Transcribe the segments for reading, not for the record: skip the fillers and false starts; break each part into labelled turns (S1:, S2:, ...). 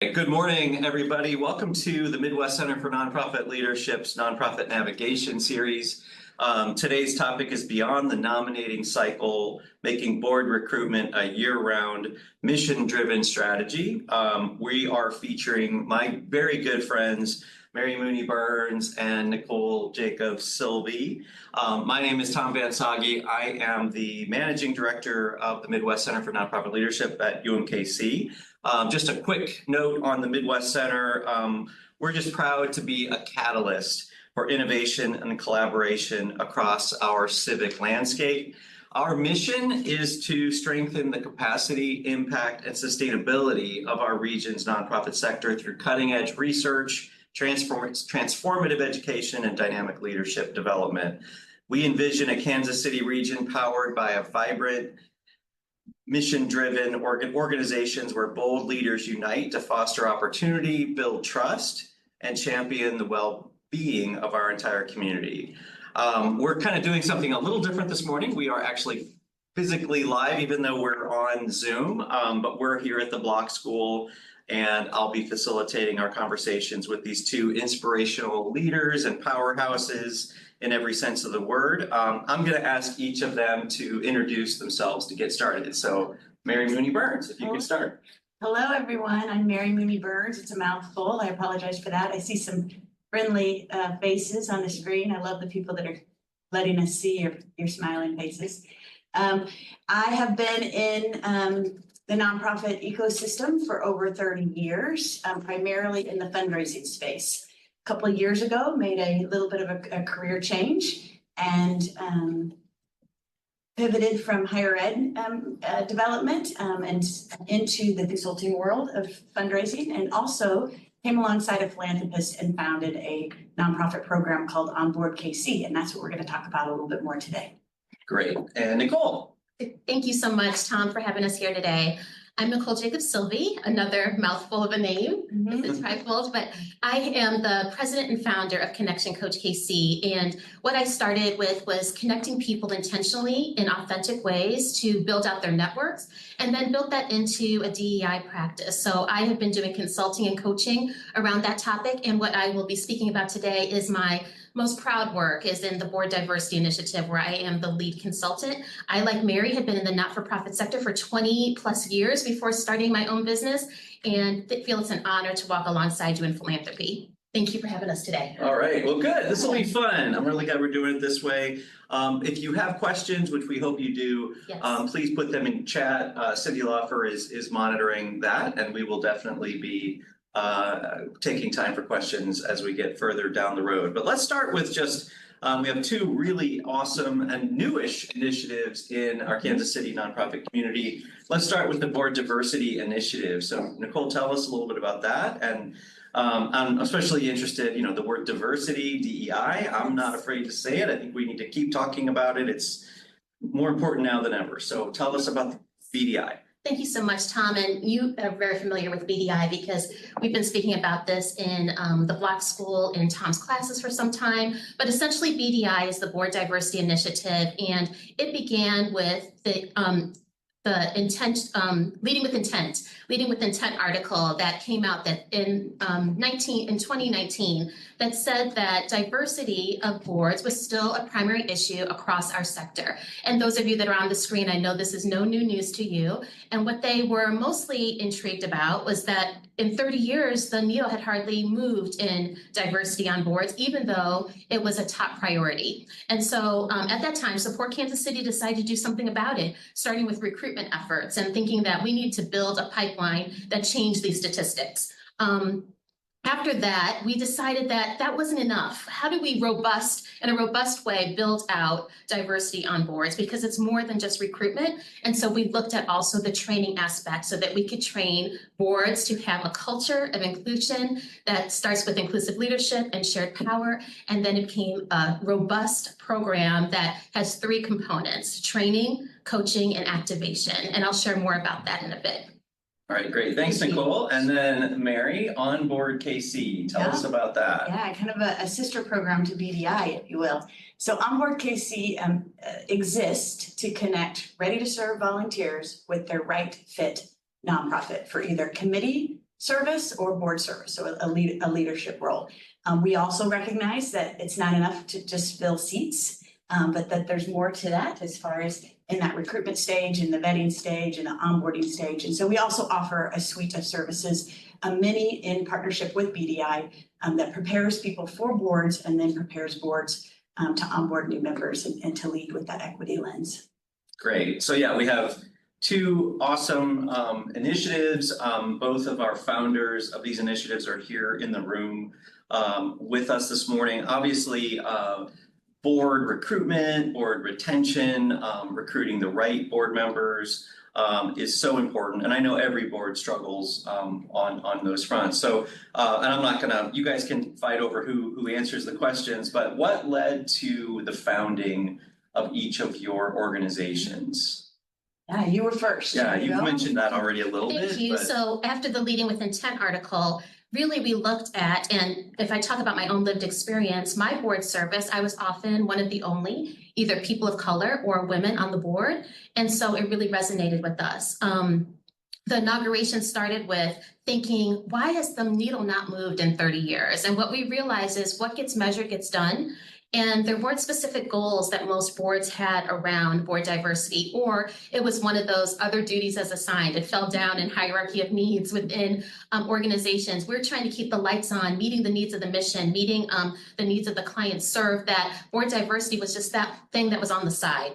S1: Good morning, everybody. Welcome to the Midwest Center for Nonprofit Leadership's Nonprofit Navigation Series. Today's topic is Beyond the Nominating Cycle, Making Board Recruitment a Year-Round Mission-Driven Strategy. We are featuring my very good friends, Mooney Burns and Nicole Jacobs-Silvey. My name is Tom Van Sage. I am the Managing Director of the Midwest Center for Nonprofit Leadership at UMKC. Just a quick note on the Midwest Center. We're just proud to be a catalyst for innovation and collaboration across our civic landscape. Our mission is to strengthen the capacity, impact, and sustainability of our region's nonprofit sector through cutting-edge research, transformative education, and dynamic leadership development. We envision a Kansas City region powered by a vibrant, mission-driven organizations where bold leaders unite to foster opportunity, build trust, and champion the well-being of our entire community. We're kind of doing something a little different this morning. We are actually physically live, even though we're on Zoom, but we're here at the Block School, and I'll be facilitating our conversations with these two inspirational leaders and powerhouses in every sense of the word. I'm going to ask each of them to introduce themselves to get started. So, Mooney Burns, if you could start.
S2: Hello, everyone. I'm Mooney Burns. It's a mouthful. I apologize for that. I see some friendly faces on the screen. I love the people that are letting us see your smiling faces. I have been in the nonprofit ecosystem for over 30 years, primarily in the fundraising space. A couple of years ago, made a little bit of a career change and pivoted from higher ed development and into the consulting world of fundraising, and also came alongside a philanthropist and founded a nonprofit program called OnBoard KC, and that's what we're going to talk about a little bit more today.
S1: Great. And Nicole.
S3: Thank you so much, Tom, for having us here today. I'm Nicole Jacobs-Silvey, another mouthful of a name. It's trifold, but I am the president and founder of Connection Coach KC. And what I started with was connecting people intentionally in authentic ways to build out their networks, and then built that into a DEI practice. So I have been doing consulting and coaching around that topic. And what I will be speaking about today is my most proud work is in the Board Diversity Initiative, where I am the lead consultant. I, like Mary, had been in the not-for-profit sector for 20 plus years before starting my own business, and feel it's an honor to walk alongside you in philanthropy. Thank you for having us today.
S1: All right, well, good. This will be fun. I'm really glad we're doing it this way. If you have questions, which we hope you do, yes, please put them in chat. Cindy Loffer is monitoring that, and we will definitely be taking time for questions as we get further down the road. But let's start with just, we have two really awesome and newish initiatives in our Kansas City nonprofit community. Let's start with the Board Diversity Initiative. So Nicole, tell us a little bit about that. And I'm especially interested, the word diversity, DEI, I'm not afraid to say it. I think we need to keep talking about it. It's more important now than ever. So tell us about BDI.
S3: Thank you so much, Tom. And you are very familiar with BDI because we've been speaking about this in the Block School in Tom's classes for some time. But essentially, BDI is the Board Diversity Initiative, and it began with the intent, leading with intent article that came out that in 2019 that said that diversity of boards was still a primary issue across our sector. And those of you that are on the screen, I know this is no new news to you. And what they were mostly intrigued about was that in 30 years, the needle had hardly moved in diversity on boards, even though it was a top priority. And so at that time, Support Kansas City decided to do something about it, starting with recruitment efforts and thinking that we need to build a pipeline that changed these statistics. After that, we decided that that wasn't enough. How do we in a robust way, build out diversity on boards? Because it's more than just recruitment. And so we looked at also the training aspect so that we could train boards to have a culture of inclusion that starts with inclusive leadership and shared power. And then it became a robust program that has three components: training, coaching, and activation. And I'll share more about that in a bit.
S1: All right, great. Thanks, Nicole. And then Mary, OnBoard KC. Tell us about that.
S2: Yeah, kind of a sister program to BDI, if you will. So OnBoard KC exists to connect ready-to-serve volunteers with their right fit nonprofit for either committee, service or board service, so a leadership role. We also recognize that it's not enough to just fill seats, but that there's more to that as far as in that recruitment stage, in the vetting stage, and the onboarding stage. And so we also offer a suite of services, many in partnership with BDI, that prepares people for boards and then prepares boards to onboard new members and to lead with that equity lens.
S1: Great. So yeah, we have two awesome initiatives. Both of our founders of these initiatives are here in the room with us this morning. Obviously, board recruitment, board retention, recruiting the right board members is so important. And I know every board struggles on those fronts. So, and I'm not gonna, you guys can fight over who answers the questions, but what led to the founding of each of your organizations?
S2: Yeah, you were first.
S1: Yeah, you've mentioned that already a little bit.
S3: Thank you.
S1: But...
S3: So after the Leading with Intent article, really we looked at, and if I talk about my own lived experience, my board service, I was often one of the only either people of color or women on the board. And so it really resonated with us. The inauguration started with thinking, why has the needle not moved in 30 years? And what we realized is what gets measured gets done. And there weren't specific goals that most boards had around board diversity, or it was one of those other duties as assigned. It fell down in hierarchy of needs within organizations. We're trying to keep the lights on, meeting the needs of the mission, meeting the needs of the clients served, that board diversity was just that thing that was on the side.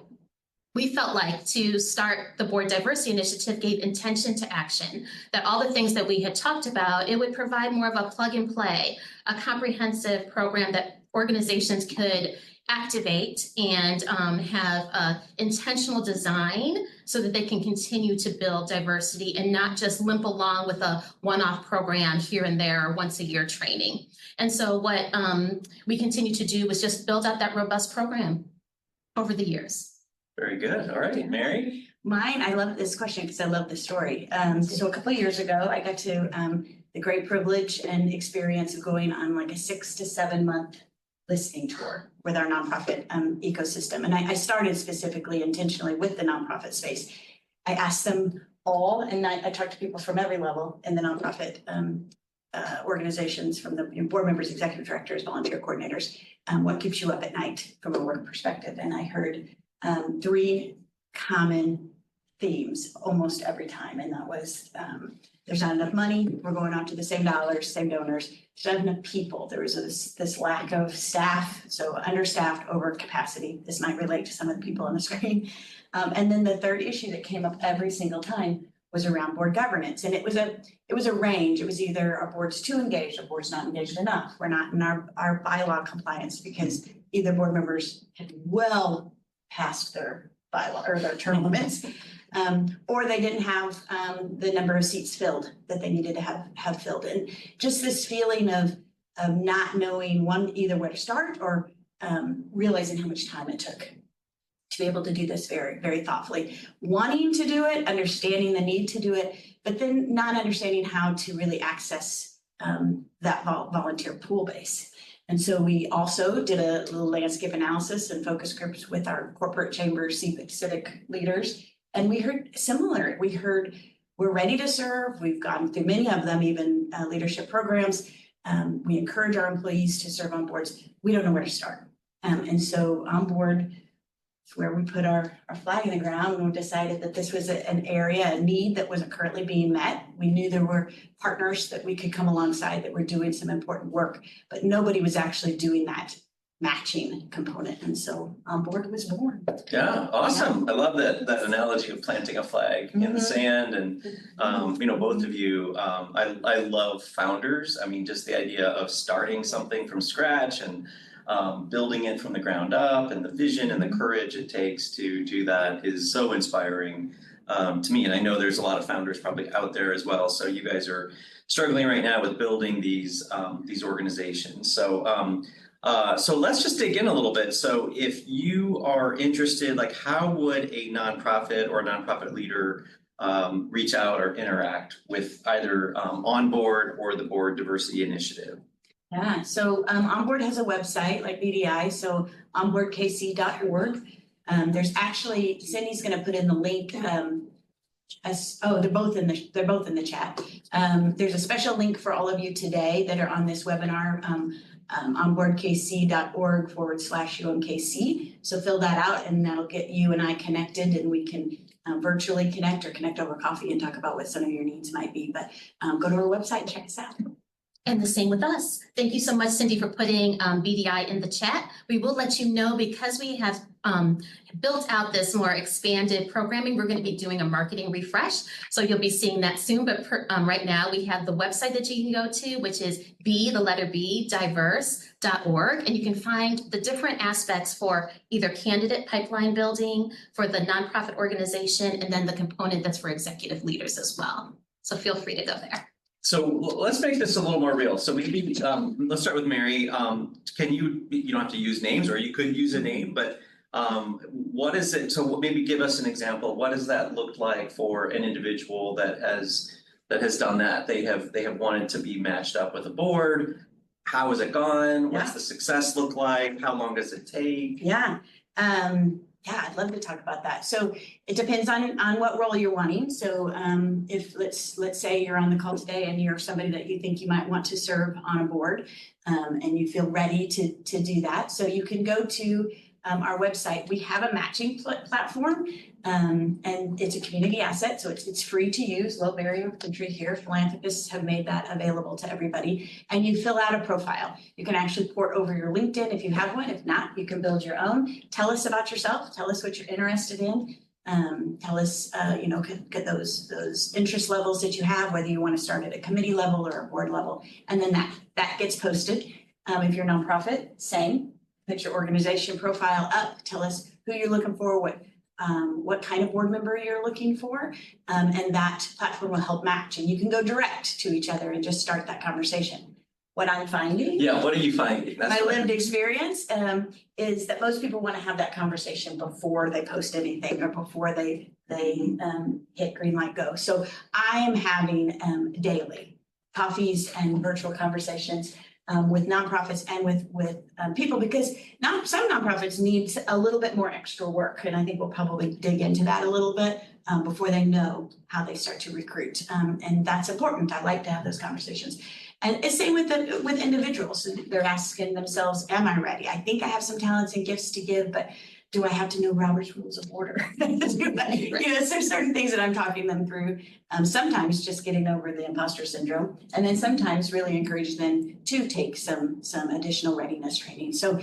S3: We felt like to start the Board Diversity Initiative gave intention to action, that all the things that we had talked about, it would provide more of a plug and play, a comprehensive program that organizations could activate and have intentional design so that they can continue to build diversity and not just limp along with a one-off program here and there or once a year training. And so what we continue to do was just build out that robust program over the years.
S1: Very good. All right, Mary.
S2: Mine, I love this question because I love the story. So a couple of years ago, I got to the great privilege and experience of going on like a 6 to 7 month listening tour with our nonprofit ecosystem. And I started specifically intentionally with the nonprofit space. I asked them all, and I talked to people from every level in the nonprofit organizations, from the board members, executive directors, volunteer coordinators, what keeps you up at night from a work perspective. And I heard 3 common themes almost every time. And that was, there's not enough money. We're going out to the same dollars, same donors. There's not enough people. There was this lack of staff. So understaffed, over capacity. This might relate to some of the people on the screen. And then the third issue that came up every single time was around board governance. And it was a range. It was either our board's too engaged, our board's not engaged enough. We're not in our bylaw compliance because either board members had well past their bylaw or their term limits, or they didn't have the number of seats filled that they needed to have filled. And just this feeling of not knowing either where to start or realizing how much time it took to be able to do this very, very thoughtfully, wanting to do it, understanding the need to do it, but then not understanding how to really access that volunteer pool base. And so we also did a little landscape analysis and focus groups with our corporate chamber civic leaders. And we heard similar. We heard we're ready to serve. We've gone through many of them, even leadership programs. We encourage our employees to serve on boards. We don't know where to start. And so on board, it's where we put our flag in the ground, and we decided that this was an area, a need that wasn't currently being met. We knew there were partners that we could come alongside that were doing some important work, but nobody was actually doing that matching component. And so OnBoard was born.
S1: Yeah, awesome. I love that analogy of planting a flag in the sand. And you know, both of you, I love founders. I mean, just the idea of starting something from scratch and building it from the ground up, and the vision and the courage it takes to do that is so inspiring to me. And I know there's a lot of founders probably out there as well. So you guys are struggling right now with building these organizations. So let's just dig in a little bit. So if you are interested, like, how would a nonprofit or a nonprofit leader reach out or interact with either OnBoard or the Board Diversity Initiative?
S2: Yeah, so OnBoard has a website like BDI, so onboardkc.org. There's actually, Cindy's going to put in the link they're both in the chat. There's a special link for all of you today that are on this webinar, onboardkc.org/UMKC. So fill that out and that'll get you and I connected, and we can virtually connect or connect over coffee and talk about what some of your needs might be. But go to our website and check us out.
S3: And the same with us. Thank you so much, Cindy, for putting BDI in the chat. We will let you know, because we have built out this more expanded programming, we're going to be doing a marketing refresh. So you'll be seeing that soon. But right now we have the website that you can go to, which is diverse.org. And you can find the different aspects for either candidate pipeline building, for the nonprofit organization, and then the component that's for executive leaders as well. So feel free to go there.
S1: So let's make this a little more real. So maybe let's start with Mary. Can you don't have to use names, or you could use a name, but what is it? So maybe give us an example. What does that look like for an individual that has done that? They have wanted to be matched up with a board. How has it gone? What's the success look like? How long does it take?
S2: Yeah. I'd love to talk about that. So it depends on what role you're wanting. So if let's say you're on the call today and you're somebody that you think you might want to serve on a board, and you feel ready to do that. So you can go to our website. We have a matching platform, and it's a community asset. So it's free to use, low barrier of entry here. Philanthropists have made that available to everybody. And you fill out a profile. You can actually port over your LinkedIn if you have one. If not, you can build your own. Tell us about yourself. Tell us what you're interested in. Tell us, get those interest levels that you have, whether you want to start at a committee level or a board level. And then that gets posted. If you're a nonprofit, same. Put your organization profile up. Tell us who you're looking for, what kind of board member you're looking for, and that platform will help match. And you can go direct to each other and just start that conversation. What I'm finding.
S1: Yeah, what are you finding?
S2: My lived experience is that most people want to have that conversation before they post anything or before they hit green light go. So I am having daily coffees and virtual conversations with nonprofits and with people, because some nonprofits need a little bit more extra work, and I think we'll probably dig into that a little bit before they know how they start to recruit, and that's important. I like to have those conversations, and it's same with individuals. They're asking themselves, "Am I ready? I think I have some talents and gifts to give, but do I have to know Robert's Rules of Order?" There's certain things that I'm talking them through. Sometimes just getting over the imposter syndrome, and then sometimes really encourage them to take some additional readiness training. So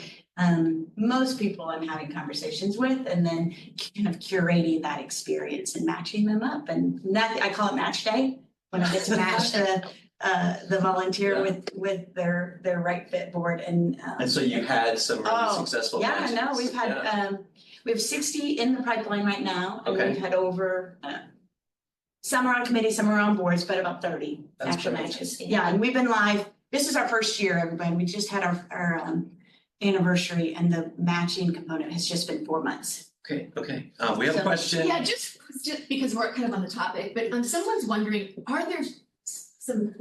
S2: most people I'm having conversations with, and then kind of curating that experience and matching them up. And that, I call it match day, when I get to match the volunteer with their right fit board. And
S1: so you had some really successful matches.
S2: Yeah, no, we've had we have 60 in the pipeline right now, and we've had over some are on committee, some are on boards, but about 30 actual matches. Yeah, and we've been live. This is our first year, everybody. We just had our anniversary, and the matching component has just been 4 months.
S1: Okay. We have a question.
S4: Yeah, just because we're kind of on the topic, but someone's wondering, are there some,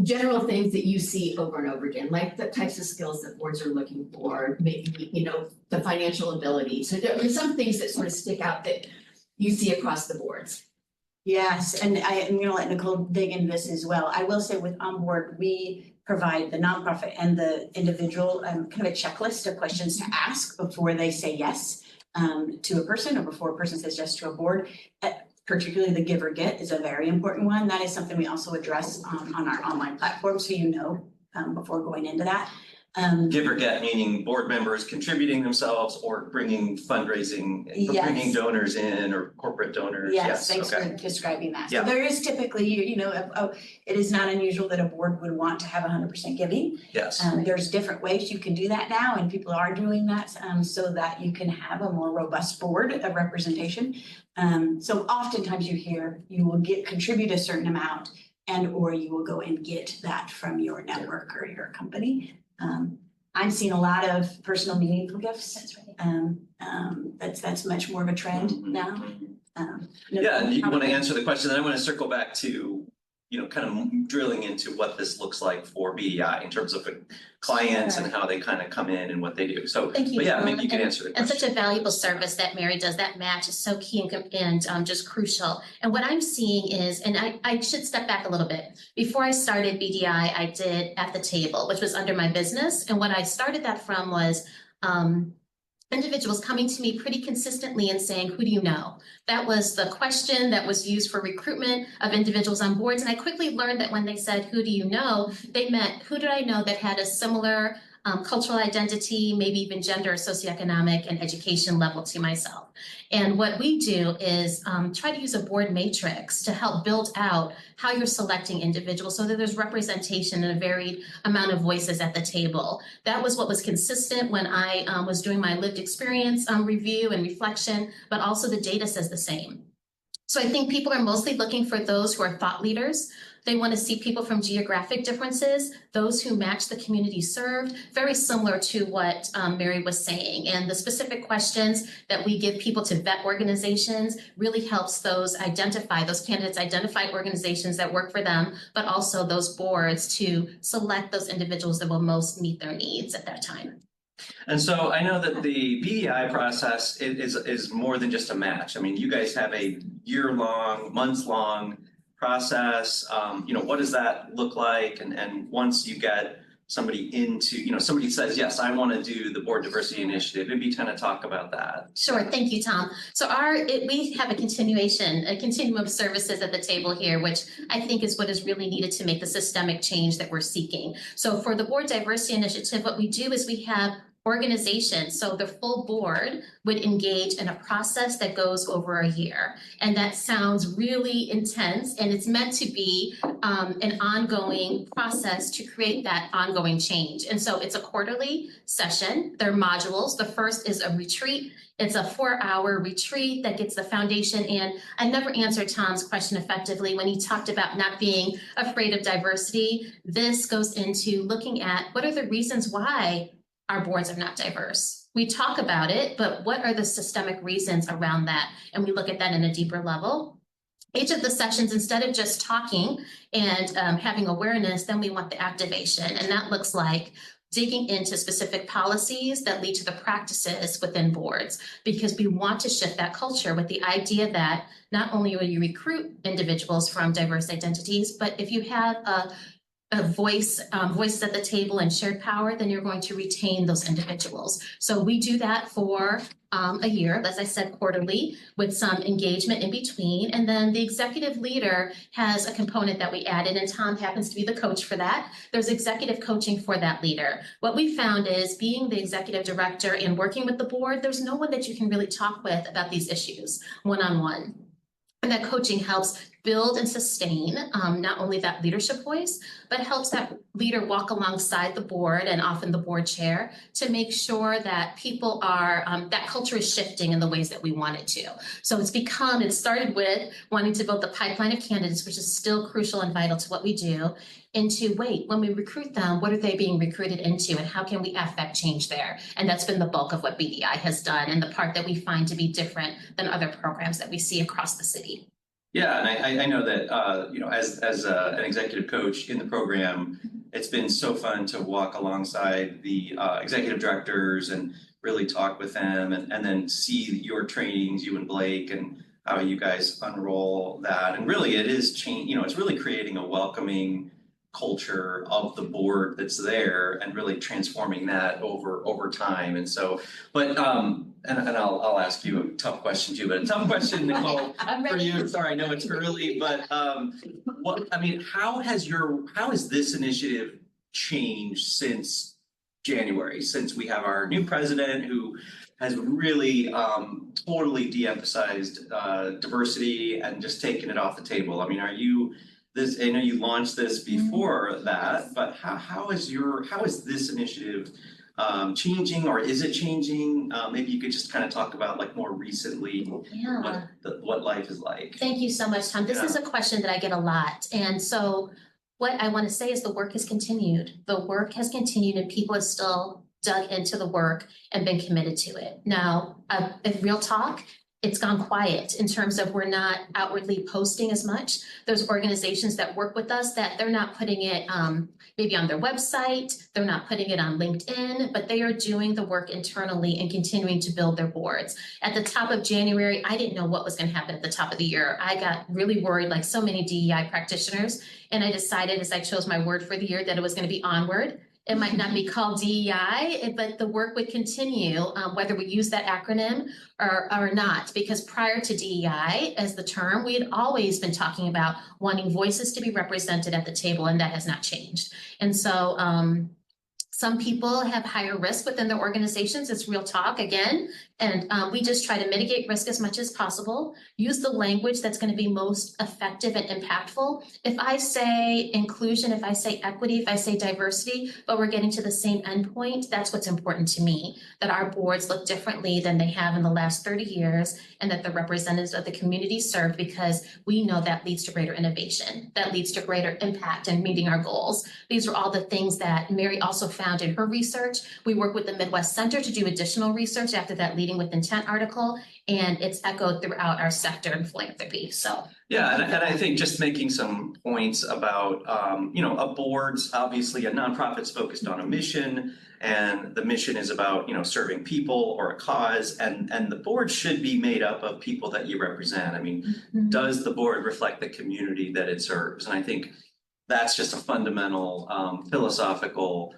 S4: general things that you see over and over again, like the types of skills that boards are looking for, maybe, the financial ability. So there are some things that sort of stick out that you see across the boards.
S2: Yes, and I'm going to let Nicole dig into this as well. I will say with OnBoard, we provide the nonprofit and the individual kind of a checklist of questions to ask before they say yes to a person, or before a person says yes to a board. Particularly the give or get is a very important one. That is something we also address on our online platform, so before going into that.
S1: Give or get, meaning board members contributing themselves or bringing fundraising, bringing donors in, or corporate donors.
S2: Yes, thanks for describing that.
S1: Yeah.
S2: So there is typically, it is not unusual that a board would want to have 100% giving.
S1: Yes.
S2: There's different ways you can do that now, and people are doing that so that you can have a more robust board of representation. So oftentimes you will contribute a certain amount, or you will go and get that from your network or your company. I've seen a lot of personal meaningful gifts. That's right. That's much more of a trend now.
S1: And you want to answer the question, then I want to circle back to kind of drilling into what this looks like for BDI in terms of clients
S3: Sure.
S1: and how they kind of come in and what they do. So,
S3: Thank you,
S1: but yeah,
S3: Tom.
S1: maybe you can answer the
S3: And
S1: question.
S3: such a valuable service that Mary does. That match is so key and just crucial. And what I'm seeing is, and I should step back a little bit. Before I started BDI, I did At the Table, which was under my business. And what I started that from was individuals coming to me pretty consistently and saying, who do you know? That was the question that was used for recruitment of individuals on boards. And I quickly learned that when they said, who do you know? They meant, who did I know that had a similar cultural identity, maybe even gender, socioeconomic, and education level to myself. And what we do is try to use a board matrix to help build out how you're selecting individuals so that there's representation and a varied amount of voices at the table. That was what was consistent when I was doing my lived experience review and reflection, but also the data says the same. So I think people are mostly looking for those who are thought leaders. They want to see people from geographic differences, those who match the community served, very similar to what Mary was saying. And the specific questions that we give people to vet organizations really helps those candidates identify organizations that work for them, but also those boards to select those individuals that will most meet their needs at that time.
S1: And so I know that the BDI process is more than just a match. I mean, you guys have a year-long, months-long process. What does that look like? And once you get somebody into, somebody says, yes, I want to do the board diversity initiative, maybe kind of talk about that.
S3: Sure, thank you, Tom. So we have a continuum of services at the table here, which I think is what is really needed to make the systemic change that we're seeking. So for the board diversity initiative, what we do is we have organizations. So the full board would engage in a process that goes over a year. And that sounds really intense, and it's meant to be an ongoing process to create that ongoing change. And so it's a quarterly session. There are modules. The first is a retreat. It's a 4-hour retreat that gets the foundation. And I never answered Tom's question effectively when he talked about not being afraid of diversity. This goes into looking at what are the reasons why our boards are not diverse. We talk about it, but what are the systemic reasons around that? And we look at that in a deeper level. Each of the sessions, instead of just talking and having awareness, then we want the activation. And that looks like digging into specific policies that lead to the practices within boards, because we want to shift that culture with the idea that not only will you recruit individuals from diverse identities, but if you have voices at the table and shared power, then you're going to retain those individuals. So we do that for a year, as I said, quarterly, with some engagement in between. And then the executive leader has a component that we added, and Tom happens to be the coach for that. There's executive coaching for that leader. What we found is being the executive director and working with the board, there's no one that you can really talk with about these issues one-on-one. And that coaching helps build and sustain not only that leadership voice, but helps that leader walk alongside the board and often the board chair to make sure that people are, that culture is shifting in the ways that we want it to. So it started with wanting to build the pipeline of candidates, which is still crucial and vital to what we do, into when we recruit them, what are they being recruited into and how can we affect change there? And that's been the bulk of what BDI has done and the part that we find to be different than other programs that we see across the city.
S1: Yeah, and I know that as an executive coach in the program, it's been so fun to walk alongside the executive directors and really talk with them and then see your trainings, you and Blake, and how you guys unroll that. And really it is it's really creating a welcoming culture of the board that's there and really transforming that over time. And so, but and I'll ask you a tough question too, but a tough question, Nicole, for you. Sorry, I know it's early, but how has this initiative changed since January, since we have our new president who has really totally de-emphasized diversity and just taken it off the table? I mean, I know you launched this before that, but how is this initiative changing, or is it changing? Maybe you could just kind of talk about like more recently what life is like.
S3: Thank you so much, Tom. This is a question that I get a lot. And so what I want to say is the work has continued. The work has continued and people have still dug into the work and been committed to it. Now, in real talk, it's gone quiet in terms of we're not outwardly posting as much. There's organizations that work with us that they're not putting it maybe on their website, they're not putting it on LinkedIn, but they are doing the work internally and continuing to build their boards. At the top of January, I didn't know what was going to happen at the top of the year. I got really worried, like so many DEI practitioners, and I decided as I chose my word for the year that it was going to be onward. It might not be called DEI, but the work would continue, whether we use that acronym or not, because prior to DEI as the term, we had always been talking about wanting voices to be represented at the table, and that has not changed. And so some people have higher risk within their organizations. It's real talk again. And we just try to mitigate risk as much as possible, use the language that's going to be most effective and impactful. If I say inclusion, if I say equity, if I say diversity, but we're getting to the same endpoint, that's what's important to me, that our boards look differently than they have in the last 30 years, and that the representatives of the community serve, because we know that leads to greater innovation, that leads to greater impact and meeting our goals. These are all the things that Mary also found in her research. We work with the Midwest Center to do additional research after that Leading with Intent article, and it's echoed throughout our sector in philanthropy. So
S1: yeah, and I think just making some points about a board's obviously a nonprofit's focused on a mission, and the mission is about serving people or a cause, and the board should be made up of people that you represent. I mean, does the board reflect the community that it serves? And I think that's just a fundamental philosophical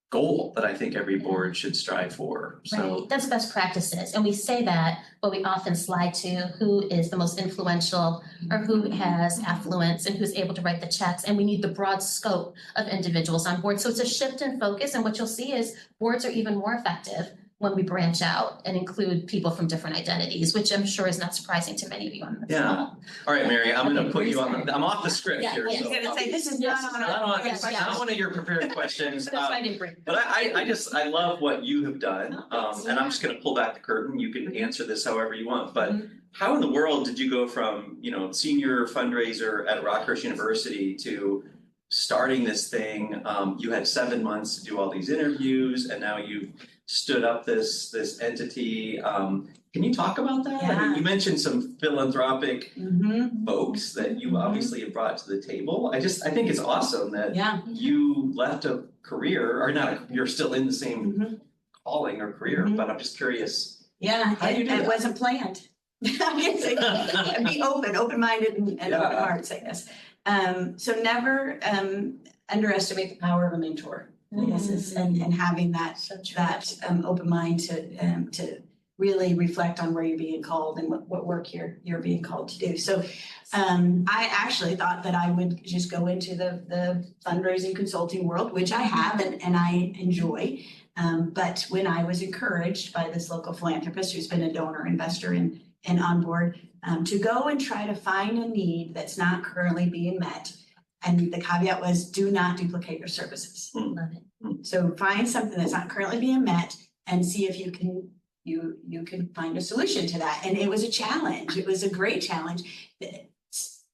S1: goal that I think every board should strive for. So
S3: right, that's best practices. And we say that, but we often slide to who is the most influential or who has affluence and who's able to write the checks. And we need the broad scope of individuals on board. So it's a shift in focus. And what you'll see is boards are even more effective when we branch out and include people from different identities, which I'm sure is not surprising to many of you on this call.
S1: All right, Mary, I'm going to put you on I'm off the script here.
S2: I was
S1: So
S2: gonna say, this is not
S1: not one of your prepared questions.
S3: That's why I didn't bring.
S1: But I love what you have done. And I'm just going to pull back the curtain. You can answer this however you want. But how in the world did you go from, senior fundraiser at Rockhurst University to starting this thing? You had 7 months to do all these interviews, and now you've stood up this entity. Can you talk about that? I mean, you mentioned some philanthropic folks that you obviously have brought to the table. I think it's awesome that you left a career, or not, you're still in the same calling or career, but I'm just curious.
S2: Yeah,
S1: how do you do
S2: it
S1: that?
S2: wasn't planned. Be open-minded and open hearts, I guess. So never underestimate the power of a mentor. I guess is and having that open mind to really reflect on where you're being called and what work you're being called to do. So I actually thought that I would just go into the fundraising consulting world, which I have and I enjoy. But when I was encouraged by this local philanthropist who's been a donor investor in OnBoard, to go and try to find a need that's not currently being met. And the caveat was, do not duplicate your services.
S3: Love it.
S2: So find something that's not currently being met and see if you can find a solution to that. And it was a challenge. It was a great challenge.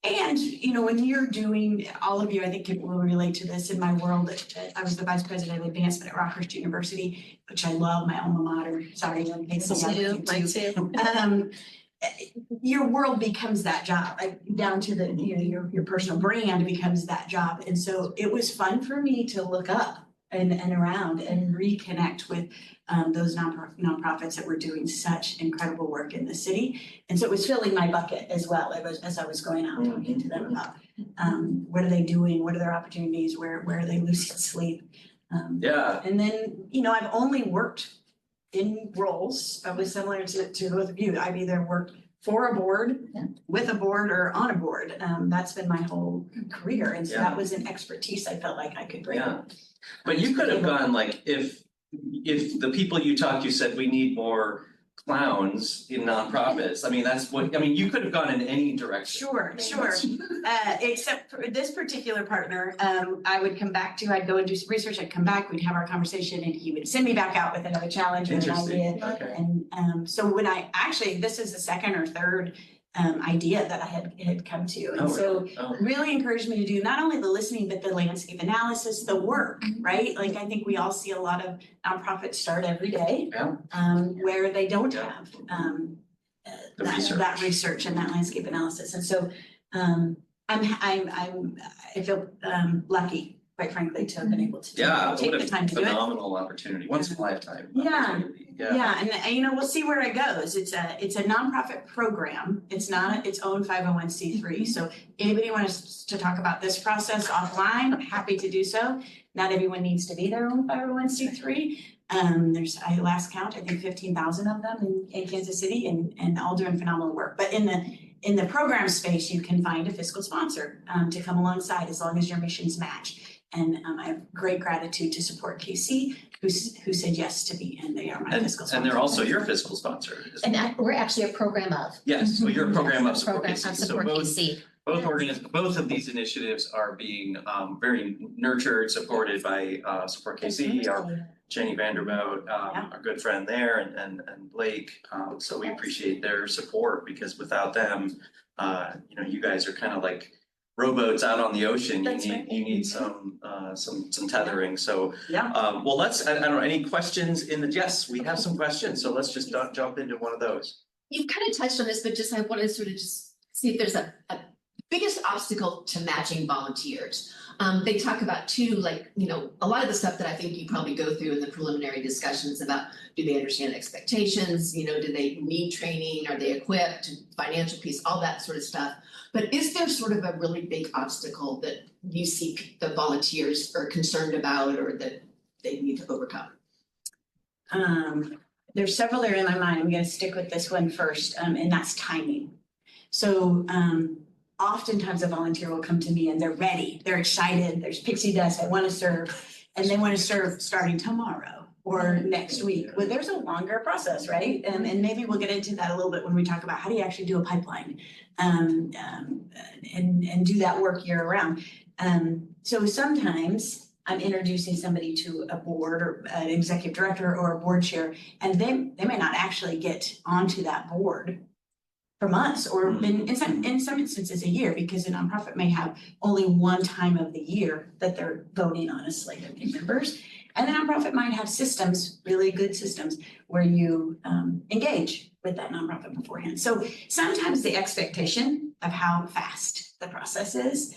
S2: And, when you're doing, all of you, I think will relate to this in my world. I was the vice president of advancement at Rockhurst University, which I love, my alma mater. Sorry, I'm
S3: Mine too.
S2: Your world becomes that job, down to the your personal brand becomes that job. And so it was fun for me to look up and around and reconnect with those nonprofits that were doing such incredible work in the city. And so it was filling my bucket as well. As I was going out talking to them about what are they doing, what are their opportunities, where are they losing sleep. And then I've only worked in roles probably similar to both of you. I've either worked for a board, with a board, or on a board. That's been my whole career. And so that was an expertise I felt like I could bring.
S1: But you could have gone if the people you talked to said we need more clowns in nonprofits. I mean, you could have gone in any direction.
S2: Sure. Except for this particular partner, I'd go and do some research, I'd come back, we'd have our conversation, and he would send me back out with another challenge and an idea.
S1: Okay.
S2: And so when this is the second or third idea that I had come to. And so really encouraged me to do not only the listening, but the landscape analysis, the work, right? Like I think we all see a lot of nonprofits start every day where they don't have that research and that landscape analysis. And so I feel lucky, quite frankly, to have been able to take the time to do it.
S1: Phenomenal opportunity, once in a lifetime.
S2: And we'll see where it goes. It's a nonprofit program. It's not its own 501c3. So anybody wants to talk about this process offline, I'm happy to do so. Not everyone needs to be their own 501c3. There's, I last count, I think 15,000 of them in Kansas City and all doing phenomenal work. But in the program space, you can find a fiscal sponsor to come alongside as long as your missions match. And I have great gratitude to Support KC, who said yes to me, and they are my fiscal sponsor.
S1: And they're also your fiscal sponsor.
S3: And we're actually a program of.
S1: Yes, so you're a program of Support
S3: Program
S1: KC.
S3: of Support KC.
S1: Both of these initiatives are being very nurtured, supported by Support KC, our Jenny Vanderboot, our good friend there, and Blake. So we appreciate their support, because without them, you guys are kind of like rowboats out on the ocean. You need some tethering. So well, I don't know, any questions yes, we have some questions. So let's just jump into one of those.
S4: You've kind of touched on this, but I want to sort of just see if there's a biggest obstacle to matching volunteers. They talk about too, a lot of the stuff that I think you probably go through in the preliminary discussions about, do they understand expectations? Do they need training? Are they equipped? Financial piece, all that sort of stuff. But is there sort of a really big obstacle that you see the volunteers are concerned about or that they need to overcome?
S2: There's several that are in my mind. I'm going to stick with this one first, and that's timing. So oftentimes a volunteer will come to me and they're ready, they're excited, there's pixie dust, they want to serve, and they want to serve starting tomorrow or next week. Well, there's a longer process, right? And maybe we'll get into that a little bit when we talk about how do you actually do a pipeline and do that work year round. So sometimes I'm introducing somebody to a board or an executive director or a board chair, and they may not actually get onto that board for months, or in some instances a year, because a nonprofit may have only one time of the year that they're voting on a slate of new members. And the nonprofit might have systems, really good systems, where you engage with that nonprofit beforehand. So sometimes the expectation of how fast the process is,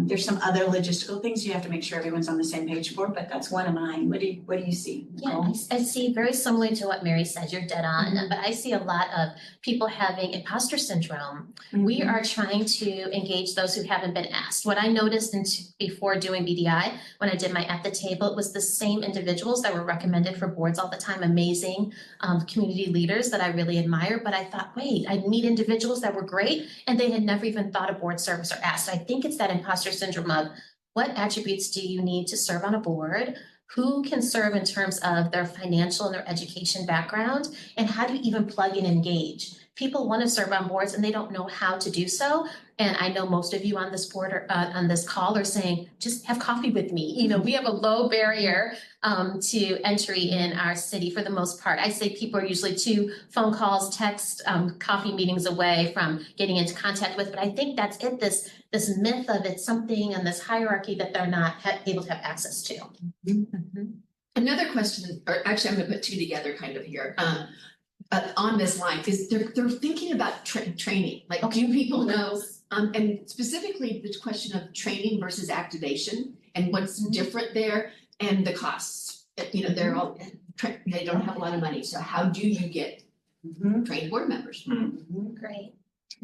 S2: there's some other logistical things you have to make sure everyone's on the same page for, but that's one of mine. What do you see?
S3: Yeah, I see very similar to what Mary said, you're dead on, but I see a lot of people having imposter syndrome. We are trying to engage those who haven't been asked. What I noticed before doing BDI, when I did my at the table, it was the same individuals that were recommended for boards all the time, amazing community leaders that I really admire, but I thought, wait, I'd meet individuals that were great and they had never even thought of board service or asked. I think it's that imposter syndrome of what attributes do you need to serve on a board? Who can serve in terms of their financial and their education background? And how do you even plug and engage? People want to serve on boards and they don't know how to do so. And I know most of you on this board or on this call are saying, just have coffee with me. We have a low barrier to entry in our city for the most part. I say people are usually 2 phone calls, text, coffee meetings away from getting into contact with. But I think that's it, this myth of it's something in this hierarchy that they're not able to have access to.
S4: Another question, or actually I'm going to put 2 together kind of here. On this line, is they're thinking about training. Like, do people know? And specifically the question of training versus activation and what's different there, and the costs. They're all they don't have a lot of money. So how do you get trained board members?
S3: Great.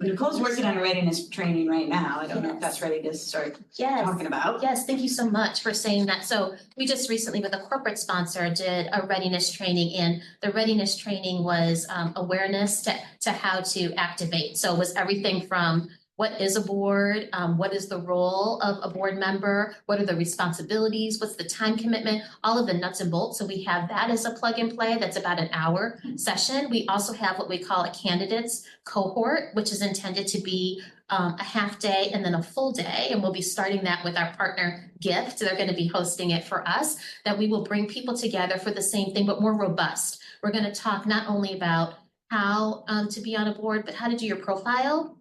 S2: Nicole's working on a readiness training right now. I don't know if that's ready to start talking about.
S3: Yes, thank you so much for saying that. So we just recently with a corporate sponsor did a readiness training, and the readiness training was awareness to how to activate. So it was everything from what is a board? What is the role of a board member? What are the responsibilities? What's the time commitment? All of the nuts and bolts. So we have that as a plug and play. That's about an hour session. We also have what we call a candidates cohort, which is intended to be a half day and then a full day. And we'll be starting that with our partner Gift. They're going to be hosting it for us, that we will bring people together for the same thing, but more robust. We're going to talk not only about how to be on a board, but how to do your profile.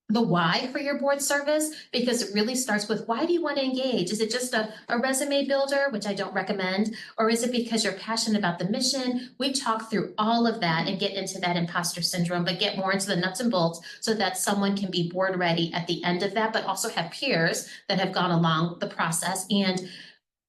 S3: The why for your board service, because it really starts with why do you want to engage? Is it just a resume builder, which I don't recommend, or is it because you're passionate about the mission? We talk through all of that and get into that imposter syndrome, but get more into the nuts and bolts so that someone can be board ready at the end of that, but also have peers that have gone along the process. And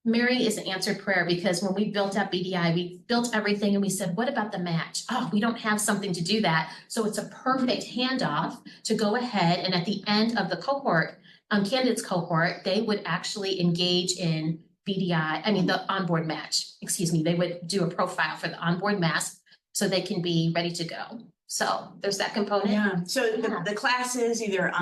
S3: Mary is an answered prayer, because when we built up BDI, we built everything and we said, what about the match? Oh, we don't have something to do that. So it's a perfect handoff to go ahead and at the end of the cohort, candidates cohort, they would actually engage in the onboard match, they would do a profile for the onboard match so they can be ready to go. So there's that component.
S2: Yeah, so the classes either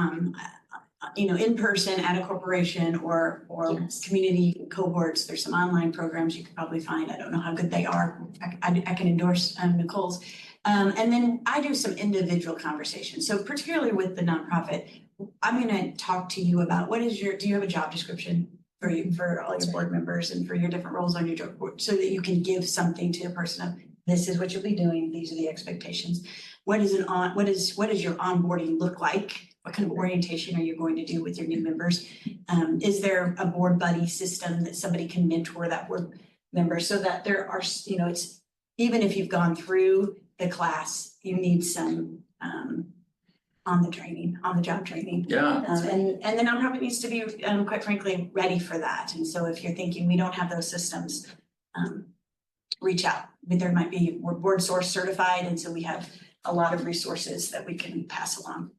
S2: in person at a corporation or
S3: Yes.
S2: community cohorts. There's some online programs you could probably find. I don't know how good they are. I can endorse Nicole's. And then I do some individual conversations. So particularly with the nonprofit, I'm going to talk to you about do you have a job description for all your board members and for your different roles on your job board, so that you can give something to a person of, this is what you'll be doing. These are the expectations. What does your onboarding look like? What kind of orientation are you going to do with your new members? Is there a board buddy system that somebody can mentor that board member, so that there are, it's, even if you've gone through the class, you need some on the job training.
S1: Yeah.
S2: And the nonprofit needs to be, quite frankly, ready for that. And so if you're thinking we don't have those systems, reach out. There might be, we're BoardSource-certified, and so we have a lot of resources that we can pass along.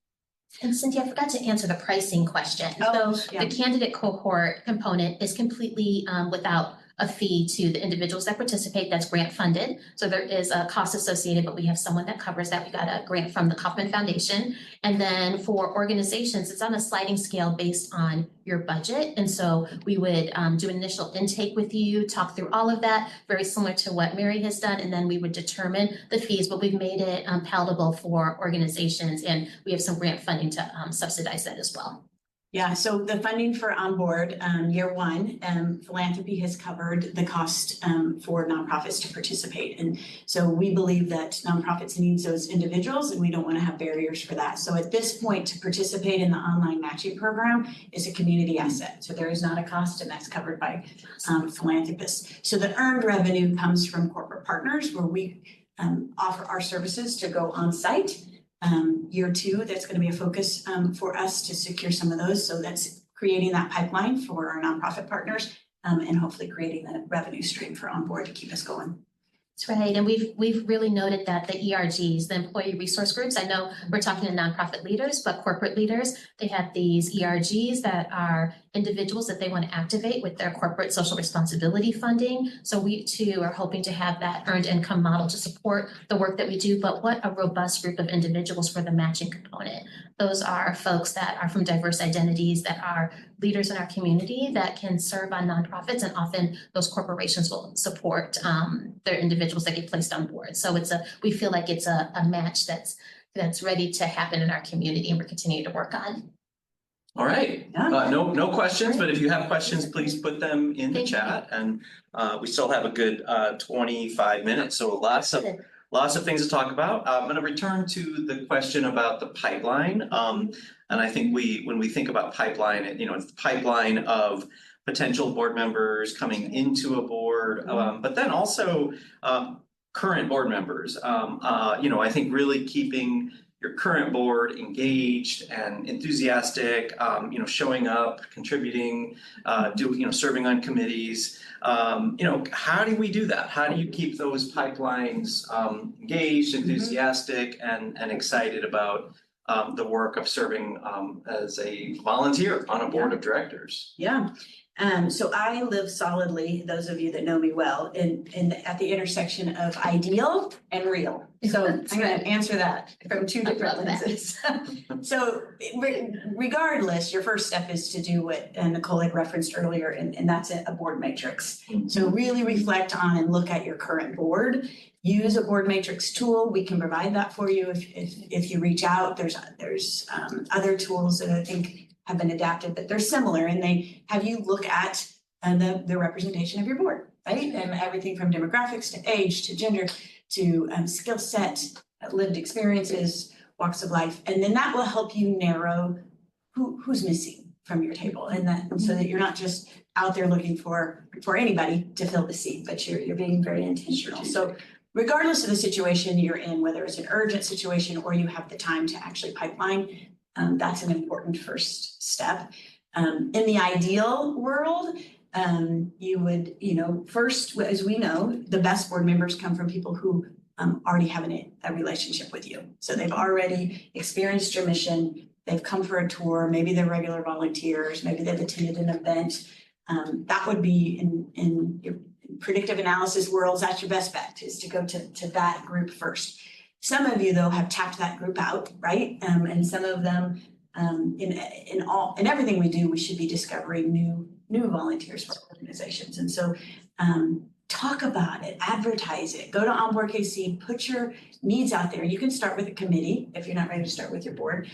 S3: And Cynthia, I forgot to answer the pricing question.
S2: Oh,
S3: So
S2: yeah.
S3: the candidate cohort component is completely without a fee to the individuals that participate. That's grant funded. So there is a cost associated, but we have someone that covers that. We got a grant from the Kauffman Foundation. And then for organizations, it's on a sliding scale based on your budget. And so we would do an initial intake with you, talk through all of that, very similar to what Mary has done. And then we would determine the fees, but we've made it palatable for organizations. And we have some grant funding to subsidize that as well.
S2: Yeah, so the funding for onboard, year one, philanthropy has covered the cost for nonprofits to participate. And so we believe that nonprofits need those individuals, and we don't want to have barriers for that. So at this point, to participate in the online matching program is a community asset. So there is not a cost, and that's covered by philanthropists. So the earned revenue comes from corporate partners, where we offer our services to go on site. Year two, that's going to be a focus for us to secure some of those. So that's creating that pipeline for our nonprofit partners, and hopefully creating that revenue stream for onboard to keep us going.
S3: That's right. And we've really noted that the ERGs, the employee resource groups, I know we're talking to nonprofit leaders, but corporate leaders, they have these ERGs that are individuals that they want to activate with their corporate social responsibility funding. So we too are hoping to have that earned income model to support the work that we do. But what a robust group of individuals for the matching component. Those are folks that are from diverse identities, that are leaders in our community that can serve on nonprofits, and often those corporations will support their individuals that get placed on board. So we feel like it's a match that's ready to happen in our community, and we're continuing to work on.
S1: All right,
S2: Yeah.
S1: no questions, but if you have questions, please put them in the chat. And we still have a good 25 minutes, so lots of things to talk about. I'm going to return to the question about the pipeline. And I think when we think about pipeline, it's the pipeline of potential board members coming into a board, but then also current board members. I think really keeping your current board engaged and enthusiastic, showing up, contributing, serving on committees. How do we do that? How do you keep those pipelines engaged, enthusiastic, and excited about the work of serving as a volunteer on a board of directors?
S2: Yeah. So I live solidly, those of you that know me well, at the intersection of ideal and real. So I'm going to answer that from two different lenses. So regardless, your first step is to do what Nicole had referenced earlier, and that's a board matrix. So really reflect on and look at your current board. Use a board matrix tool. We can provide that for you if you reach out. There's other tools that I think have been adapted, but they're similar, and they have you look at the representation of your board, right? And everything from demographics to age to gender to skill set, lived experiences, walks of life, and then that will help you narrow who's missing from your table, and that, so that you're not just out there looking for anybody to fill the seat, but you're being very intentional. So regardless of the situation you're in, whether it's an urgent situation or you have the time to actually pipeline, that's an important first step. In the ideal world, you would, first, as we know, the best board members come from people who already have a relationship with you. So they've already experienced your mission, they've come for a tour, maybe they're regular volunteers, maybe they've attended an event. That would be in your predictive analysis worlds, that's your best bet, is to go to that group first. Some of you, though, have tapped that group out, right? And some of them, in everything we do, we should be discovering new volunteers for organizations. And so talk about it, advertise it, go to OnBoard KC, put your needs out there. You can start with a committee if you're not ready to start with your board.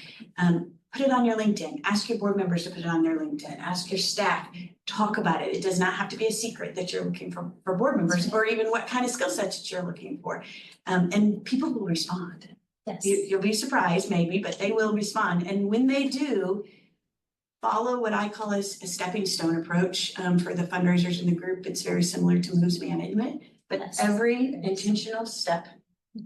S2: Put it on your LinkedIn, ask your board members to put it on their LinkedIn, ask your staff, talk about it. It does not have to be a secret that you're looking for board members, or even what kind of skill sets that you're looking for. And people will respond.
S3: Yes.
S2: You'll be surprised maybe, but they will respond. And when they do, follow what I call a stepping stone approach. For the fundraisers in the group, it's very similar to moves management, but
S3: Yes.
S2: every intentional step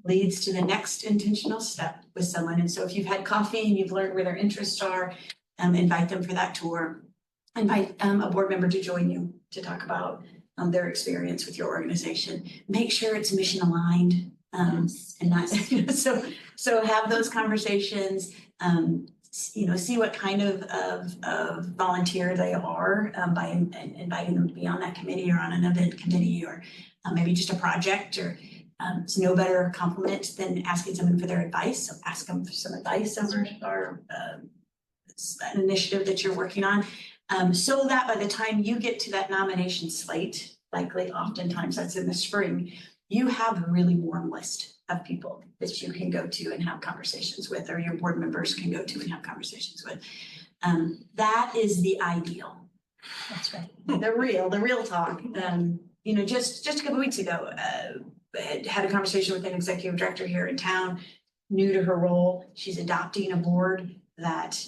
S2: leads to the next intentional step with someone. And so if you've had coffee and you've learned where their interests are, invite them for that tour. Invite a board member to join you to talk about their experience with your organization. Make sure it's mission aligned, and not so have those conversations. See what kind of volunteer they are by inviting them to be on that committee or on an event committee, or maybe just a project. Or it's no better compliment than asking someone for their advice. So ask them for some advice or an initiative that you're working on. So that by the time you get to that nomination slate, likely oftentimes that's in the spring, you have a really warm list of people that you can go to and have conversations with, or your board members can go to and have conversations with. That is the ideal.
S3: That's right.
S2: The real talk. Just a couple weeks ago, had a conversation with an executive director here in town, new to her role. She's adopting a board that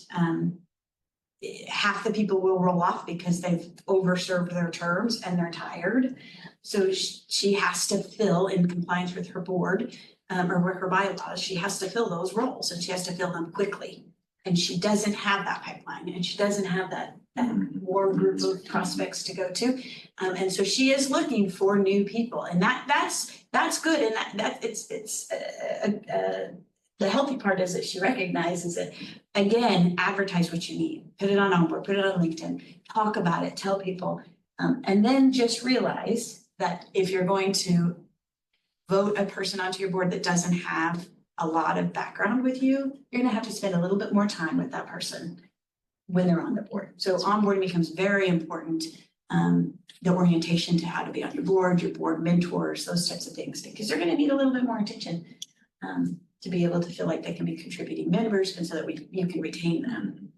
S2: half the people will roll off because they've overserved their terms and they're tired. So she has to fill, in compliance with her board or with her bylaws, she has to fill those roles, and she has to fill them quickly. And she doesn't have that pipeline, and she doesn't have that warm group of prospects to go to. And so she is looking for new people, and that's good. And that it's the healthy part is that she recognizes it. Again, advertise what you need. Put it on OnBoard, put it on LinkedIn, talk about it, tell people. And then just realize that if you're going to vote a person onto your board that doesn't have a lot of background with you, you're gonna have to spend a little bit more time with that person when they're on the board. So onboarding becomes very important. The orientation to how to be on your board mentors, those types of things, because they're gonna need a little bit more attention to be able to feel like they can be contributing members, and so that you can retain them.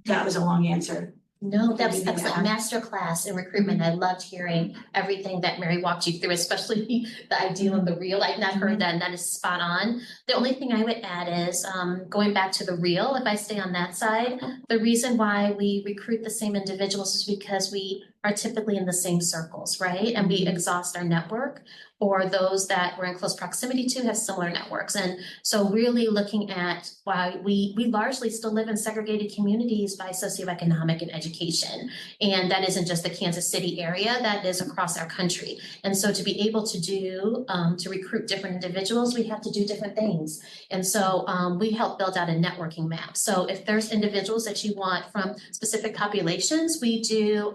S2: That was a long answer.
S3: No, that was excellent. Masterclass in recruitment. I loved hearing everything that Mary walked you through, especially the ideal and the real. I've not heard that, and that is spot on. The only thing I would add is going back to the real, if I stay on that side, the reason why we recruit the same individuals is because we are typically in the same circles, right? And we exhaust our network, or those that we're in close proximity to have similar networks. And so really looking at why we largely still live in segregated communities by socioeconomic and education. And that isn't just the Kansas City area, that is across our country. And so to be able to to recruit different individuals, we have to do different things. And so we help build out a networking map. So if there's individuals that you want from specific populations, we do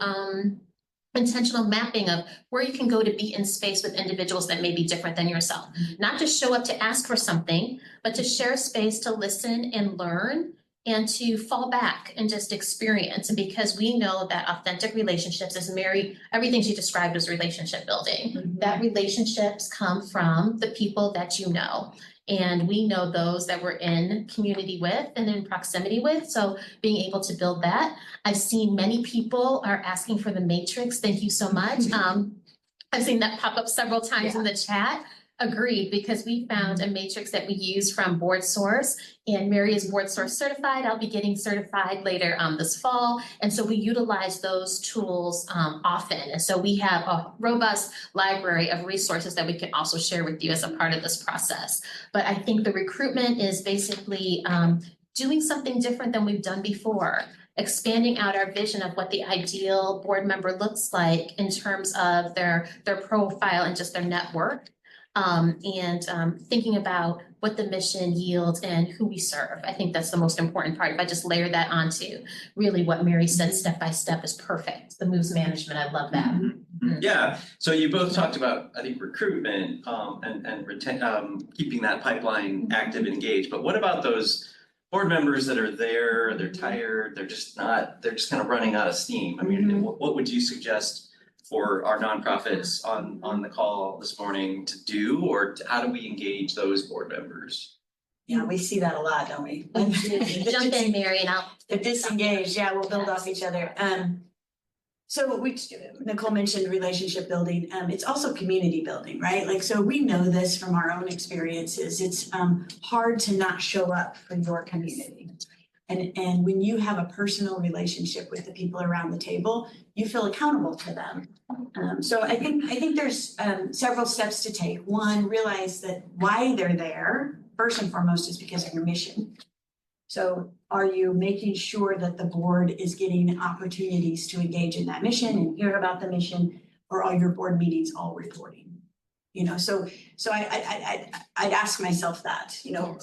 S3: intentional mapping of where you can go to be in space with individuals that may be different than yourself. Not just show up to ask for something, but to share space to listen and learn and to fall back and just experience. And because we know that authentic relationships, as Mary, everything she described was relationship building, that relationships come from the people that you know. And we know those that we're in community with and in proximity with. So being able to build that. I've seen many people are asking for the matrix. Thank you so much. I've seen that pop up several times in the chat. Agreed, because we found a matrix that we use from BoardSource, and Mary is BoardSource-certified. I'll be getting certified later this fall. And so we utilize those tools often. And so we have a robust library of resources that we can also share with you as a part of this process. But I think the recruitment is basically doing something different than we've done before. Expanding out our vision of what the ideal board member looks like in terms of their profile and just their network. Thinking about what the mission yields and who we serve. I think that's the most important part. If I just layer that onto really what Mary said, step by step is perfect. The moves management, I love that.
S1: Yeah, so you both talked about, I think, recruitment keeping that pipeline active and engaged. But what about those board members that are there, they're tired, they're just kind of running out of steam? I mean, what would you suggest for our nonprofits on the call this morning to do, or how do we engage those board members?
S2: Yeah, we see that a lot, don't we?
S3: Jump in, Mary, and I'll.
S2: They're disengaged, yeah, we'll build off each other. So Nicole mentioned relationship building, it's also community building, right? Like, so we know this from our own experiences, it's hard to not show up for your community. And when you have a personal relationship with the people around the table, you feel accountable to them. So I think there's several steps to take. One, realize that why they're there, first and foremost, is because of your mission. So are you making sure that the board is getting opportunities to engage in that mission and hear about the mission, or are your board meetings all reporting? You know, so I'd ask myself that, you know,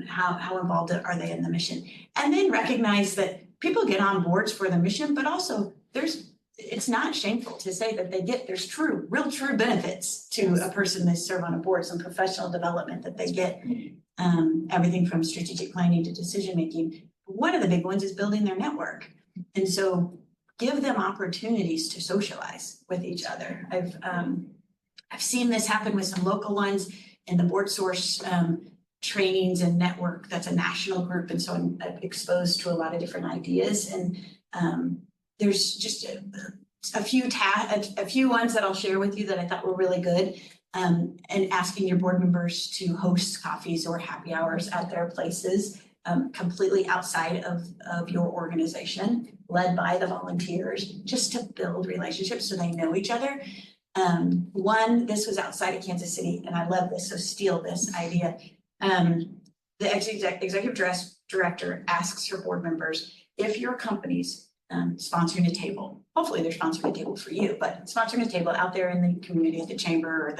S2: how involved are they in the mission? And then recognize that people get on boards for the mission, but also it's not shameful to say that there's real true benefits to a person that serve on a board, some professional development that they get, everything from strategic planning to decision making. One of the big ones is building their network. And so give them opportunities to socialize with each other. I've seen this happen with some local ones in the BoardSource trainings and network. That's a national group, and so I'm exposed to a lot of different ideas. And there's just a few ones that I'll share with you that I thought were really good. And asking your board members to host coffees or happy hours at their places, completely outside of your organization, led by the volunteers, just to build relationships so they know each other. This was outside of Kansas City, and I love this, so steal this idea. The executive director asks her board members, if your company's sponsoring a table, hopefully they're sponsoring a table for you, but sponsoring a table out there in the community at the chamber or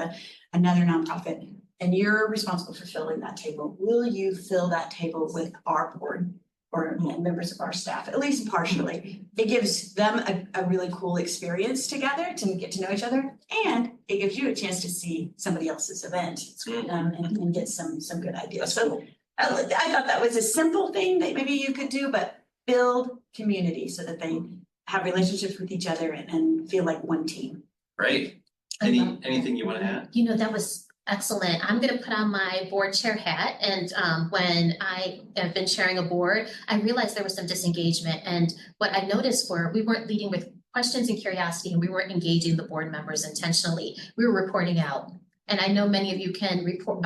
S2: another nonprofit, and you're responsible for filling that table, will you fill that table with our board or members of our staff, at least partially? It gives them a really cool experience together to get to know each other, and it gives you a chance to see somebody else's event and get some good ideas. So I thought that was a simple thing that maybe you could do, but build community so that they have relationships with each other and feel like one team.
S1: Great. Anything you want to add?
S3: You know, that was excellent. I'm going to put on my board chair hat. And when I have been chairing a board, I realized there was some disengagement. And what I noticed we weren't leading with questions and curiosity, and we weren't engaging the board members intentionally. We were reporting out. And I know many of you can report,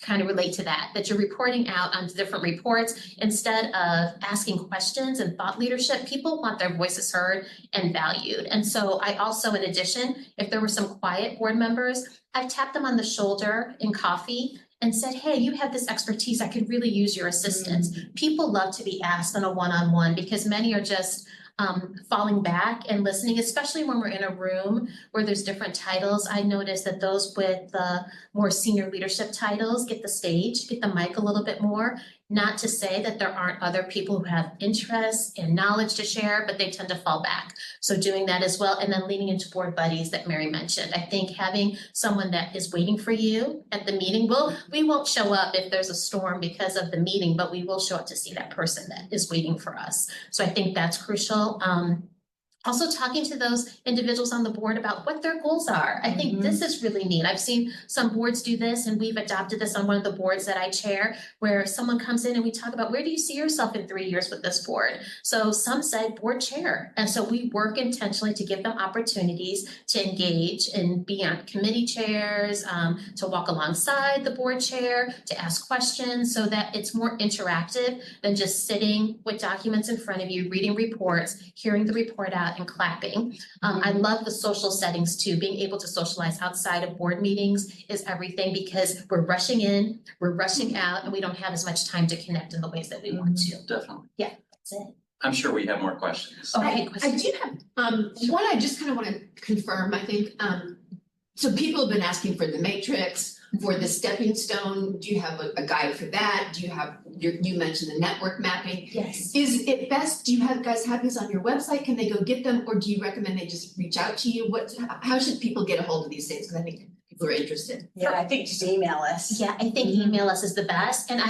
S3: kind of relate to that you're reporting out on different reports instead of asking questions and thought leadership. People want their voices heard and valued. And so I also, in addition, if there were some quiet board members, I've tapped them on the shoulder in coffee and said, hey, you have this expertise. I could really use your assistance. People love to be asked on a one-on-one because many are just falling back and listening, especially when we're in a room where there's different titles. I noticed that those with the more senior leadership titles get the stage, get the mic a little bit more. Not to say that there aren't other people who have interests and knowledge to share, but they tend to fall back. So doing that as well, and then leaning into board buddies that Mary mentioned. I think having someone that is waiting for you at the meeting, we won't show up if there's a storm because of the meeting, but we will show up to see that person that is waiting for us. So I think that's crucial. Also talking to those individuals on the board about what their goals are. I think this is really neat. I've seen some boards do this, and we've adopted this on one of the boards that I chair, where someone comes in and we talk about, where do you see yourself in 3 years with this board? So some said board chair. And so we work intentionally to give them opportunities to engage and be on committee chairs, to walk alongside the board chair, to ask questions, so that it's more interactive than just sitting with documents in front of you, reading reports, hearing the report out, and clapping. I love the social settings too. Being able to socialize outside of board meetings is everything, because we're rushing in, we're rushing out, and we don't have as much time to connect in the ways that we want to.
S1: Definitely.
S3: That's it.
S1: I'm sure we have more questions.
S3: Okay,
S4: I do have, one I just kind of want to confirm, I think, so people have been asking for the matrix, for the stepping stone. Do you have a guide for that? Do you have, you mentioned the network mapping.
S3: Yes.
S4: Is it best, do you guys have these on your website? Can they go get them, or do you recommend they just reach out to you? How should people get a hold of these things? Because I think people are interested.
S2: Yeah, I think just email us.
S3: Yeah, I think email us is the best. And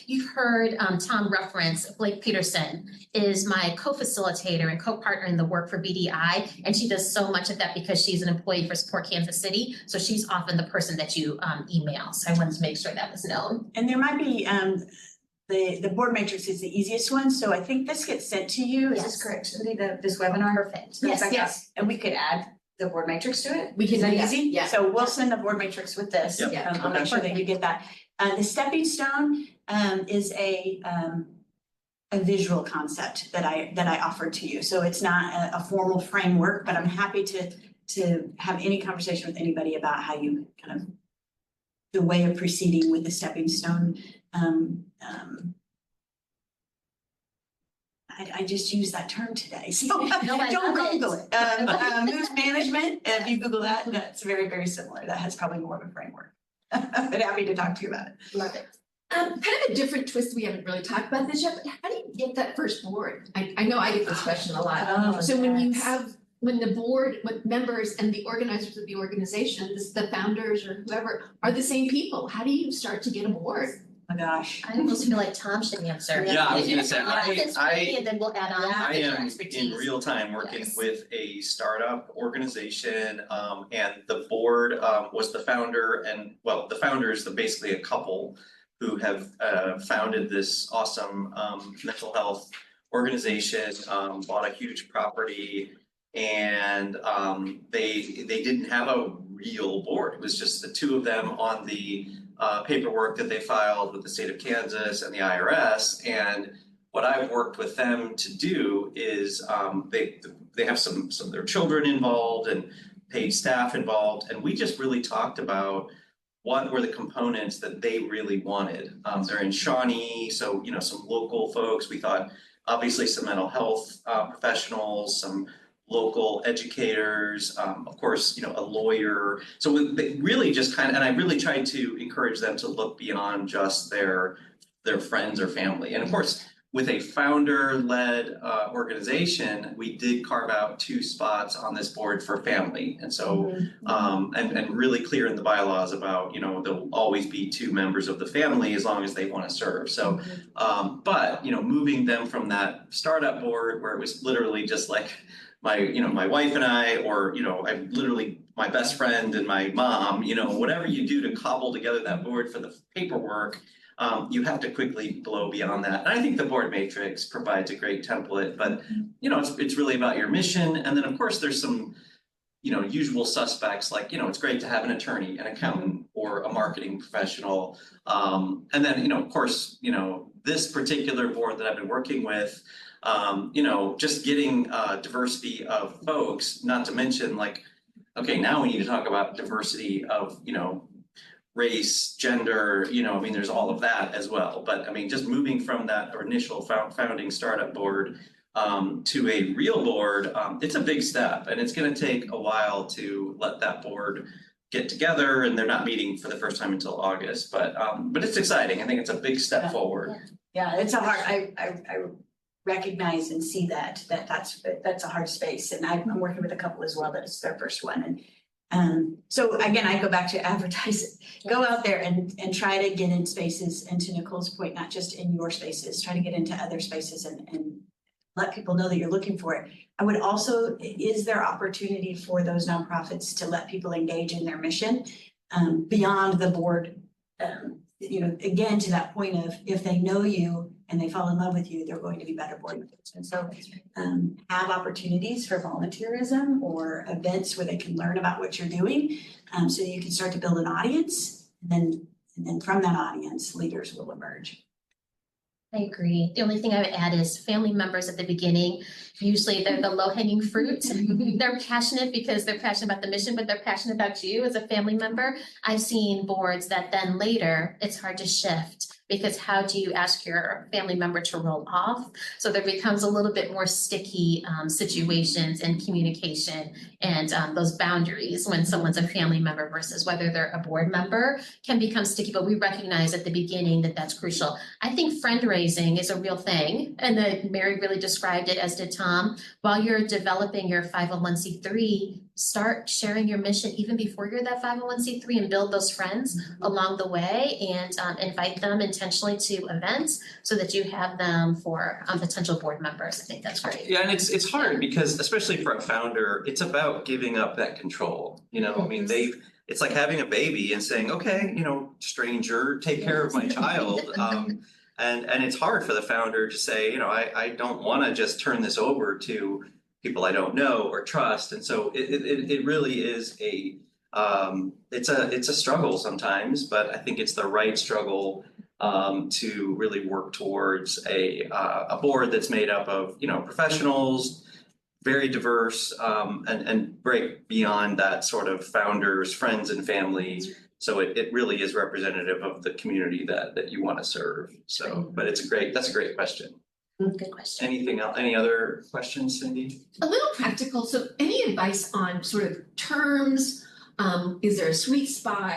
S3: you've heard Tom reference Blake Peterson is my co-facilitator and co-partner in the work for BDI. And she does so much of that because she's an employee for Support Kansas City. So she's often the person that you email. So I wanted to make sure that was known.
S2: And there might be, the board matrix is the easiest one, so I think this gets sent to you, is
S3: Yes.
S2: this correct, Cindy, this webinar?
S3: Perfect.
S4: Yes.
S2: And we could add the board matrix to it?
S4: We can
S2: Is that
S4: do that,
S2: easy?
S4: yeah.
S2: So we'll send the board matrix with this.
S1: Yep.
S4: Yeah.
S2: I'll make sure that you get that. The stepping stone, is a visual concept that I offered to you. So it's not a formal framework, but I'm happy to have any conversation with anybody about how you kind of, the way of proceeding with the stepping stone. I just used that term today, so
S3: No, I
S2: don't
S3: love
S2: Google
S3: it.
S2: it. Moves management, if you Google that, that's very, very similar. That has probably more of a framework. But happy to talk to you about it.
S3: Love it.
S4: Kind of a different twist, we haven't really talked about this yet, but how do you get that first board? I know I get this question a lot.
S2: Oh,
S4: So when you
S2: yes.
S4: have, when the board, with members and the organizers of the organization, the founders or whoever are the same people, how do you start to get a board?
S2: Oh, my gosh.
S3: I almost feel like Tom should answer.
S1: Yeah, I was gonna say,
S3: And then we'll add on.
S1: I
S3: your
S1: am in
S3: expertise.
S1: real time working
S3: Yes.
S1: with a startup organization, and the board was the founder, and well, the founder is basically a couple who have founded this awesome mental health organization, bought a huge property, and they didn't have a real board. It was just the two of them on the paperwork that they filed with the state of Kansas and the IRS. And what I've worked with them to do is they have some of their children involved and paid staff involved, and we just really talked about what were the components that they really wanted. They're in Shawnee, so some local folks. We thought obviously some mental health professionals, some local educators, of course, a lawyer. So they really just and I really tried to encourage them to look beyond just their friends or family. And of course, with a founder-led organization, we did carve out 2 spots on this board for family. And so, and really clear in the bylaws about, there'll always be 2 members of the family as long as they want to serve. So, but, moving them from that startup board where it was literally just like my wife and I, or, I literally my best friend and my mom, whatever you do to cobble together that board for the paperwork, you have to quickly blow beyond that. And I think the board matrix provides a great template, but it's really about your mission. And then of course there's some, usual suspects like, it's great to have an attorney, an accountant, or a marketing professional. And then, of course, this particular board that I've been working with, just getting diversity of folks, not to mention like, okay, now we need to talk about diversity of, race, gender, there's all of that as well. But just moving from that initial founding startup board to a real board, it's a big step, and it's going to take a while to let that board get together, and they're not meeting for the first time until August. But it's exciting. I think it's a big step forward.
S2: Yeah, it's a hard, I recognize and see that's a hard space, and I'm working with a couple as well that it's their first one. And so again, I go back to advertise, go out there and try to get in spaces, and to Nicole's point, not just in your spaces, try to get into other spaces and let people know that you're looking for it. I would also, is there opportunity for those nonprofits to let people engage in their mission beyond the board? Again, to that point of if they know you and they fall in love with you, they're going to be better board members. And so have opportunities for volunteerism or events where they can learn about what you're doing so that you can start to build an audience. And then from that audience, leaders will emerge.
S3: I agree. The only thing I would add is family members at the beginning, usually they're the low-hanging fruit. They're passionate because they're passionate about the mission, but they're passionate about you as a family member. I've seen boards that then later, it's hard to shift because how do you ask your family member to roll off? So there becomes a little bit more sticky situations and communication and those boundaries when someone's a family member versus whether they're a board member can become sticky, but we recognize at the beginning that that's crucial. I think friend raising is a real thing, and that Mary really described it, as did Tom. While you're developing your 501c3, start sharing your mission even before you're that 501c3 and build those friends along the way and invite them intentionally to events so that you have them for potential board members. I think that's great.
S1: Yeah, and it's hard because especially for a founder, it's about giving up that control. I mean, it's like having a baby and saying, okay, stranger, take care of my child. And it's hard for the founder to say, I don't want to just turn this over to people I don't know or trust. And so it really is it's a struggle sometimes, but I think it's the right struggle to really work towards a board that's made up of, professionals, very diverse, and break beyond that sort of founders, friends and family. So it really is representative of the community that you want to serve. So, but that's a great question.
S3: Good question.
S1: Anything else? Any other questions, Cindy?
S4: A little practical, so any advice on sort of terms? Is there a sweet spot?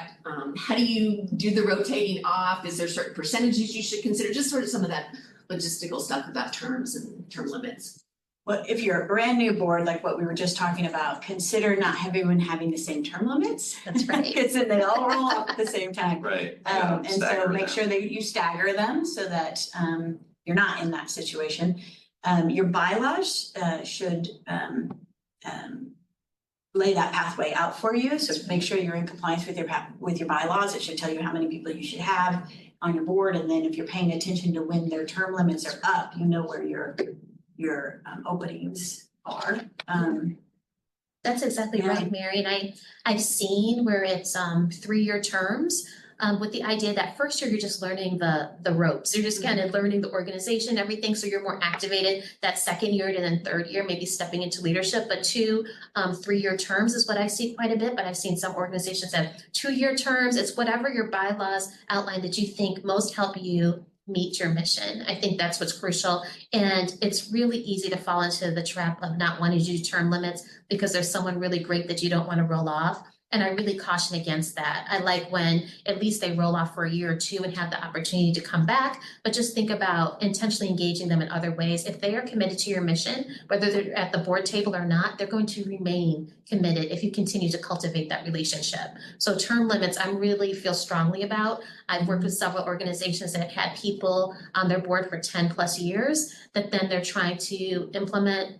S4: How do you do the rotating off? Is there certain percentages you should consider? Just sort of some of that logistical stuff about terms and term limits.
S2: Well, if you're a brand new board, like what we were just talking about, consider not everyone having the same term limits.
S3: That's right.
S2: Because then they all roll off at the same time.
S1: Right.
S2: And so make sure that you stagger them so that you're not in that situation. Your bylaws should lay that pathway out for you. So make sure you're in compliance with your bylaws. It should tell you how many people you should have on your board. And then if you're paying attention to when their term limits are up, you know where your openings are.
S3: That's exactly right, Mary. And I've seen where it's 3-year terms with the idea that first year you're just learning the ropes. You're just kind of learning the organization, everything. So you're more activated that second year, and then third year, maybe stepping into leadership. But 2 3-year terms is what I see quite a bit. But I've seen some organizations have 2-year terms. It's whatever your bylaws outline that you think most help you meet your mission. I think that's what's crucial. And it's really easy to fall into the trap of not wanting to do term limits because there's someone really great that you don't want to roll off. And I really caution against that. I like when at least they roll off for a year or 2 and have the opportunity to come back, but just think about intentionally engaging them in other ways. If they are committed to your mission, whether they're at the board table or not, they're going to remain committed if you continue to cultivate that relationship. So term limits, I really feel strongly about. I've worked with several organizations that had people on their board for 10+ years that then they're trying to implement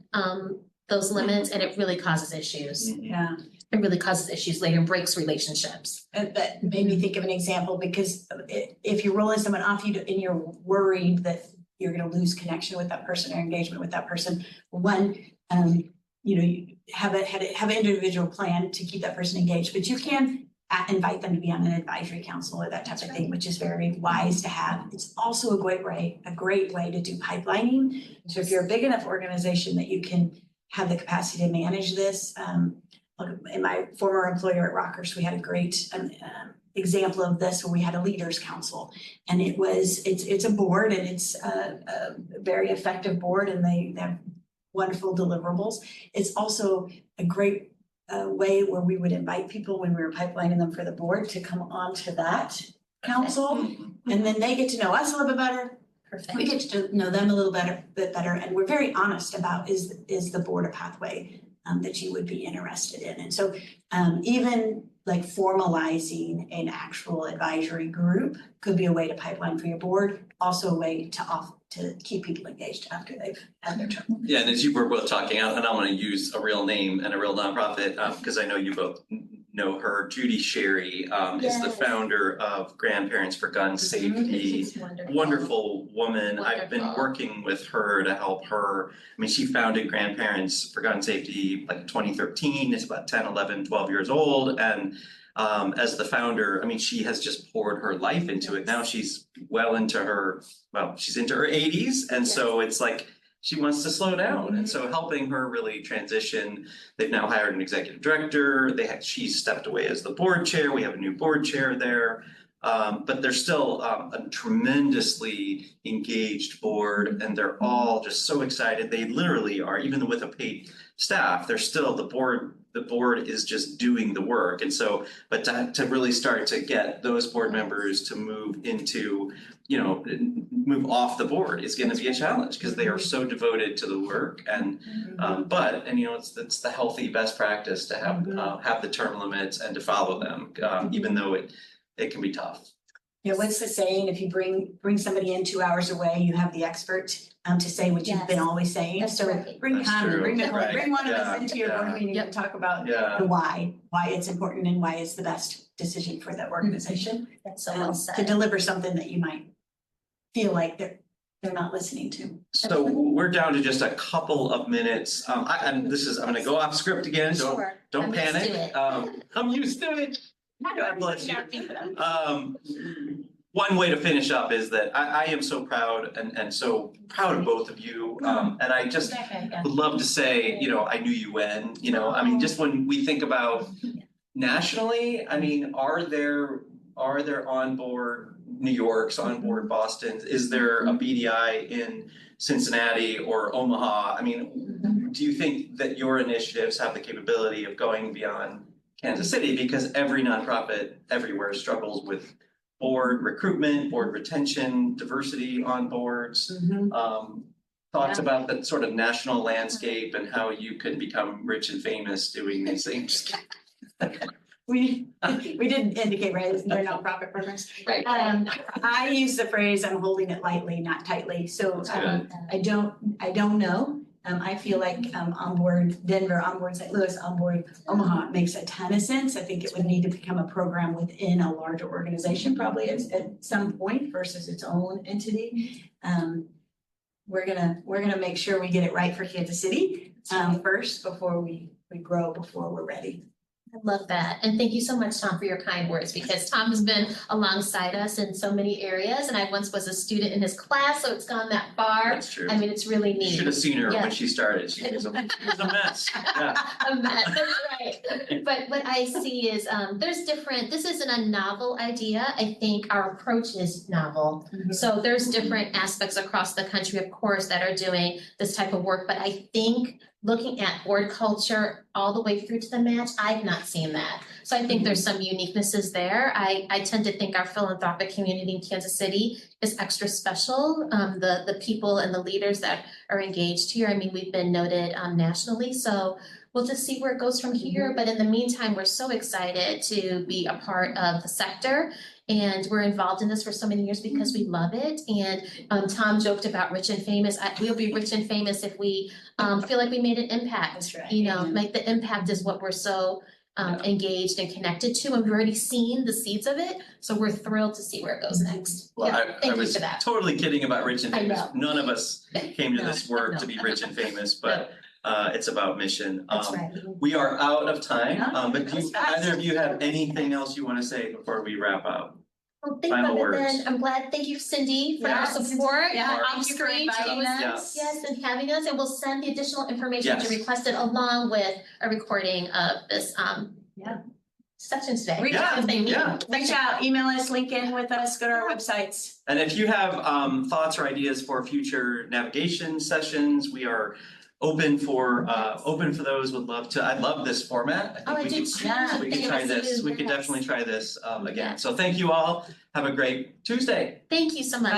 S3: those limits, and it really causes issues.
S2: Yeah.
S3: It really causes issues later and breaks relationships.
S2: And that made me think of an example because if you're rolling someone off and you're worried that you're going to lose connection with that person or engagement with that person, you have an individual plan to keep that person engaged, but you can invite them to be on an advisory council or that type of thing, which is very wise to have. It's also a great way to do pipelining. So if you're a big enough organization that you can have the capacity to manage this, in my former employer at Rockers, we had a great example of this where we had a leaders council, and it's a board, and it's a very effective board, and they have wonderful deliverables. It's also a great way where we would invite people when we were pipelining them for the board to come on to that council, and then they get to know us a little bit better.
S3: Perfect.
S2: We get to know them a little bit better, and we're very honest about is the board a pathway that you would be interested in. And so even like formalizing an actual advisory group could be a way to pipeline for your board, also a way to keep people engaged after they've had their term.
S1: Yeah, and as you were both talking, and I'm gonna use a real name and a real nonprofit, because I know you both know her. Judy Sherry is the
S3: Yes.
S1: founder of Grandparents for Gun Safety.
S3: She's wonderful.
S1: Wonderful woman. I've been
S3: Wonderful.
S1: working with her to help her. I mean, she founded Grandparents for Gun Safety like 2013. It's about 10, 11, 12 years old. And as the founder, I mean, she has just poured her life into it. Now she's she's into her 80s. And so it's like, she wants to slow down. And so helping her really transition, they've now hired an executive director. She stepped away as the board chair. We have a new board chair there. But they're still a tremendously engaged board, and they're all just so excited. They literally are, even with a paid staff, they're still the board is just doing the work. And so, but to really start to get those board members to move into, move off the board is gonna be a challenge because they are so devoted to the work. And it's the healthy best practice to have the term limits and to follow them, even though it can be tough.
S2: What's the saying? If you bring somebody in 2 hours away, you have the expert to say what you've been
S3: Yes.
S2: always saying.
S3: That's
S2: So
S3: right.
S2: bring
S1: That's
S2: Tom,
S1: true.
S2: bring Nicole,
S1: Right.
S2: bring one of us
S1: Yeah.
S2: into your board
S1: Yeah.
S2: meeting and talk about
S1: Yeah.
S2: the why it's important and why it's the best decision for the organization.
S3: That's so well
S2: To
S3: said.
S2: deliver something that you might feel like they're not listening to.
S1: So we're down to just a couple of minutes. I'm gonna go off script again.
S3: Sure.
S1: Don't
S3: I'm used to
S1: panic.
S3: it.
S1: I'm used to it. God bless you. One way to finish up is that I am so proud and so proud of both of you. And I just
S3: Okay, yeah.
S1: would love to say, I knew you when, I mean, just when we think about nationally, I mean, are there onboard New York's, onboard Boston? Is there a BDI in Cincinnati or Omaha? I mean, do you think that your initiatives have the capability of going beyond Kansas City? Because every nonprofit everywhere struggles with board recruitment, board retention, diversity on boards. Thoughts about that sort of national landscape and how you could become rich and famous doing these things.
S2: We did indicate, right, they're nonprofit programs.
S3: Right.
S2: I use the phrase, I'm holding it lightly, not tightly, so
S1: That's good.
S2: I don't know. I feel like onboard Denver, onboard St. Louis, onboard Omaha makes a ton of sense. I think it would need to become a program within a larger organization probably at some point versus its own entity. We're gonna make sure we get it right for Kansas City first before we grow, before we're ready.
S3: I love that. And thank you so much, Tom, for your kind words, because Tom has been alongside us in so many areas. And I once was a student in his class, so it's gone that far.
S1: That's true.
S3: I mean, it's really
S1: You
S3: neat.
S1: should have seen her
S3: Yeah.
S1: when she started. She was a mess. Yeah.
S3: A mess, that's right. But what I see is, this isn't a novel idea. I think our approach is novel. So there's different aspects across the country, of course, that are doing this type of work. But I think looking at board culture all the way through to the match, I've not seen that. So I think there's some uniquenesses there. I tend to think our philanthropic community in Kansas City is extra special. The people and the leaders that are engaged here, I mean, we've been noted nationally, so we'll just see where it goes from here. But in the meantime, we're so excited to be a part of the sector. And we're involved in this for so many years because we love it. And Tom joked about rich and famous. We'll be rich and famous if we feel like we made an impact.
S2: That's right.
S3: Like the impact is what we're so engaged and connected to, and we've already seen the seeds of it. So we're thrilled to see where it goes next.
S1: Well,
S3: Yeah,
S1: I
S3: thank you
S1: was
S3: for that.
S1: totally kidding about rich and
S3: I
S1: famous.
S3: know.
S1: None of us came to
S3: No,
S1: this work
S3: no.
S1: to be rich and famous, but it's about mission.
S3: That's right.
S1: We are out of time,
S2: Yeah,
S1: but do
S2: that's fast.
S1: either of you have anything else you want to say before we wrap up?
S3: Well, think
S1: Final
S3: about it
S1: words.
S3: then. I'm glad, thank you, Cindy, for your
S2: Yeah,
S3: support
S2: yeah,
S3: on
S2: thank you for
S3: screen.
S2: inviting
S1: Yeah.
S2: us.
S3: Yes, and having us, and we'll send the additional information
S1: Yes.
S3: you requested along with a recording of this session today.
S2: Reach
S1: Yeah,
S3: If they need.
S1: yeah.
S2: Reach out, email us, link in with us, go to our websites.
S1: And if you have thoughts or ideas for future navigation sessions, we are open for those. I love this format.
S3: Oh, I
S1: think
S3: do
S1: we
S3: too.
S1: could,
S2: Yeah,
S1: we
S3: think
S1: could
S3: it
S1: try
S3: was
S1: this.
S3: good.
S1: We could
S3: Yes.
S1: definitely try this
S3: Yeah.
S1: again. So thank you all. Have a great Tuesday.
S3: Thank you so much.